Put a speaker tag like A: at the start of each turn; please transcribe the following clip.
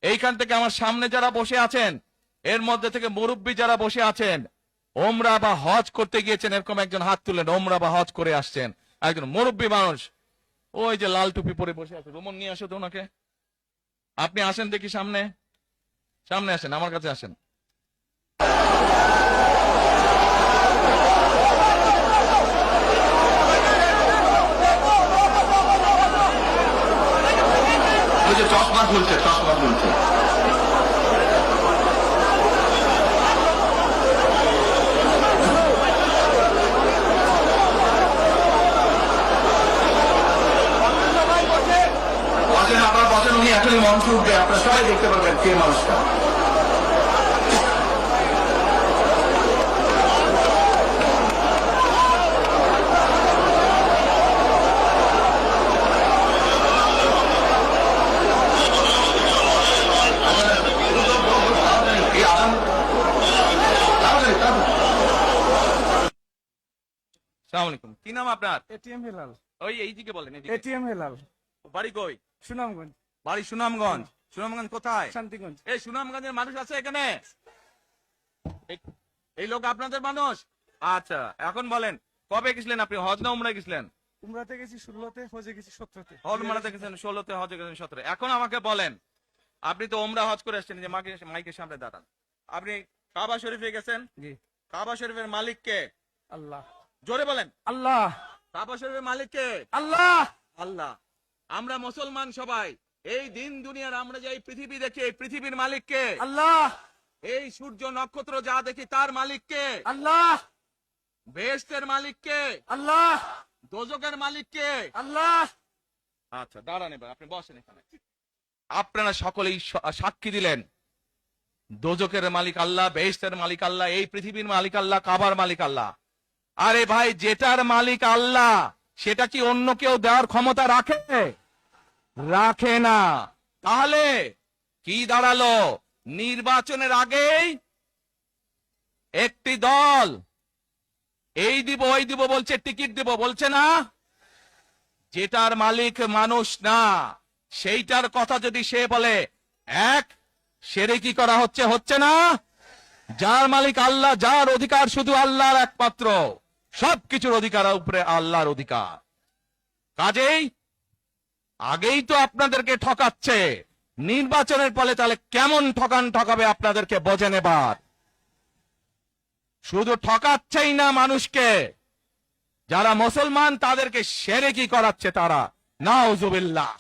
A: এইখান থেকে আমার সামনে যারা বসে আছেন, এর মধ্যে থেকে মুরব্বী যারা বসে আছেন, ওমরা বা হজ করতে গিয়েছেন, এরকম একজন হাত তুলেন। ওমরা বা হজ করে আসছেন, একজন মুরব্বী মানুষ, ওই যে লাল টুপি পরে বসে আছে, রুমন নিয়ে আসো তো ওনাকে। আপনি আসেন দেখি সামনে, সামনে আসেন, আমার কাছে আসেন।
B: ওই যে চশমা খুলছে, চশমা খুলছে। আপনারা বসেন, উনি এখনই মঞ্চ উঠবে, আপনারা সবাই দেখতে পাবেন কে মানুষটা।
A: কি নাম আপনার?
C: এটিএম হেলাল।
A: ওই এইদিকে বলেন।
C: এটিএম হেলাল।
A: বাড়ি কই?
C: সুনামগঞ্জ।
A: বাড়ি সুনামগঞ্জ। সুনামগঞ্জ কোথায়?
C: শান্তিগঞ্জ।
A: এই সুনামগঞ্জের মানুষ আছে এখানে? এই লোক আপনাদের মানুষ? আচ্ছা, এখন বলেন, কবে গেছিলেন আপনি? হজ না উমরায় গেছিলেন?
C: উমরাতে গেছি 16তে, হজে গেছি 17তে।
A: উমরাতে গেছেন 16তে, হজে গেছেন 17। এখন আমাকে বলেন, আপনি তো উমরা হজ করে আসছেন, যে মাইকের সামনে দাঁড়ান, আপনি কাবা শরীফে গেছেন।
C: জি।
A: কাবা শরীফের মালিক কে?
C: আল্লাহ।
A: জোরে বলেন।
C: আল্লাহ।
A: কাবা শরীফের মালিক কে?
C: আল্লাহ।
A: আল্লাহ। আমরা মুসলমান সবাই, এই দিন দুনিয়ার আমরা যে এই পৃথিবী দেখি, এই পৃথিবীর মালিক কে?
C: আল্লাহ।
A: এই সূর্য নক্ষত্র যা দেখি, তার মালিক কে?
C: আল্লাহ।
A: বেহেশতের মালিক কে?
C: আল্লাহ।
A: দোজখের মালিক কে?
C: আল্লাহ।
A: আচ্ছা, দাঁড়ান, এবার আপনি বসেন এখানে। আপনারা সকলেই সাক্ষী দিলেন, দোজখের মালিক আল্লাহ, বেহেশতের মালিক আল্লাহ, এই পৃথিবীর মালিক আল্লাহ, কাবার মালিক আল্লাহ। আরে ভাই, যেটার মালিক আল্লাহ, সেটা কি অন্য কেউ দেওয়ার ক্ষমতা রাখে? রাখে না। তাহলে কি দাঁড়ালো? নির্বাচনের আগেই একটি দল এই দিব ওই দিব বলছে, টিকিট দিব বলছে না? যেটার মালিক মানুষ না, সেইটার কথা যদি সে বলে, এক সেরে কি করা হচ্ছে? হচ্ছে না? যার মালিক আল্লাহ, যার অধিকার শুধু আল্লাহর একমাত্র, সবকিছুর অধিকার উপরে আল্লাহর অধিকার। কাজেই আগেই তো আপনাদেরকে ঠকাচ্ছে, নির্বাচনের ফলে তাহলে কেমন ঠকাবে আপনাদেরকে বোঝেন এবার। শুধু ঠকাচ্ছেই না মানুষকে, যারা মুসলমান তাদেরকে শিরকি করাচ্ছে তারা। নাউজুবিল্লাহ।